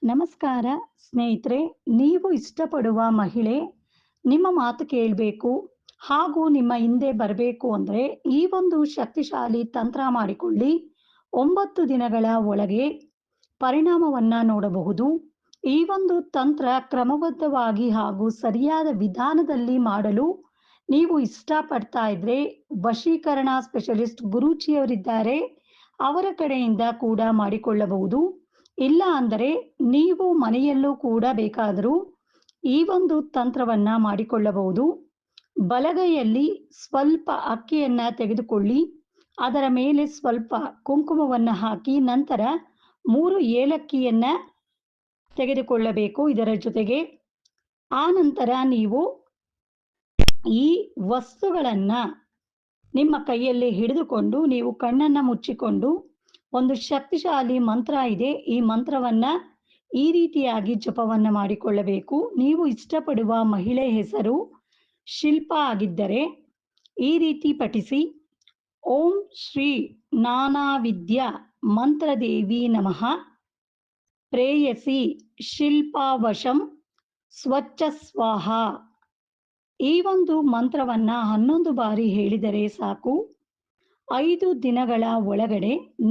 ನಮಸ್ಕಾರ ಸ್ನೇಹಿತರೆ. ನೀವು ಇಷ್ಟಪಡುವ ಮಹಿಳೆ ನಿಮ್ಮ ಮಾತು ಕೇಳಬೇಕು ಹಾಗೂ ನಿಮ್ಮ ಹಿಂದೆ ಬರಬೇಕು ಅಂದರೆ ಈ ಒಂದು ಶಕ್ತಿಶಾಲಿ ತಂತ್ರ ಮಾಡಿಕೊಳ್ಳಿ. 9 ದಿನಗಳ ಒಳಗೆ ಪರಿಣಾಮವನ್ನ ನೋಡಬಹುದು. ಈ ಒಂದು ತಂತ್ರ ಕ್ರಮಬದ್ಧವಾಗಿ ಹಾಗೂ ಸರಿಯಾದ ವಿಧಾನದಲ್ಲಿ ಮಾಡಲು ನೀವು ಇಷ್ಟಪಡ್ತಾ ಇದ್ರೆ ವಶೀಕರಣ ಸ್ಪೆಷಲಿಸ್ಟ್ ಗುರೂಜಿಯವರಿದ್ದಾರೆ. ಅವರ ಕಡೆಯಿಂದ ಕೂಡ ಮಾಡಿಕೊಳ್ಳಬಹುದು. ಇಲ್ಲ ಅಂದರೆ ನೀವು ಮನೆಯಲ್ಲೂ ಕೂಡ ಬೇಕಾದರೂ ಈ ಒಂದು ತಂತ್ರವನ್ನ ಮಾಡಿಕೊಳ್ಳಬಹುದು. ಬಲಗೈಯಲ್ಲಿ ಸ್ವಲ್ಪ ಅಕ್ಕಿಯನ್ನ ತೆಗೆದುಕೊಳ್ಳಿ. ಅದರ ಮೇಲೆ ಸ್ವಲ್ಪ ಕುಂಕುಮವನ್ನ ಹಾಕಿ ನಂತರ 3 ಏಲಕ್ಕಿಯನ್ನ ತೆಗೆದುಕೊಳ್ಳಬೇಕು ಇದರ ಜೊತೆಗೆ. ಆ ನಂತರ ನೀವು ಈ ವಸ್ತುಗಳನ್ನ ನಿಮ್ಮ ಕೈಯಲ್ಲಿ ಹಿಡಿದುಕೊಂಡು ನೀವು ಕಣ್ಣನ್ನ ಮುಚ್ಚಿಕೊಂಡು ಒಂದು ಶಕ್ತಿಶಾಲಿ ಮಂತ್ರ ಇದೆ. ಈ ಮಂತ್ರವನ್ನ ಈ ರೀತಿಯಾಗಿ ಜಪವನ್ನ ಮಾಡಿಕೊಳ್ಳಬೇಕು. ನೀವು ಇಷ್ಟಪಡುವ ಮಹಿಳೆ ಹೆಸರು ಶಿಲ್ಪಾ ಆಗಿದ್ದರೆ ಈ ರೀತಿ ಪಠಿಸಿ: ಓಂ ಶ್ರೀ ನಾನಾವಿದ್ಯಾ ಮಂತ್ರದೇವಿ ನಮಃ ಪ್ರೇಯಸಿ ಶಿಲ್ಪಾವಶಂ ಸ್ವಚ್ಛ ಸ್ವಾಹ. ಈ ಒಂದು ಮಂತ್ರವನ್ನ 11 ಬಾರಿ ಹೇಳಿದರೆ ಸಾಕು. 5 ದಿನಗಳ ಒಳಗಡೆ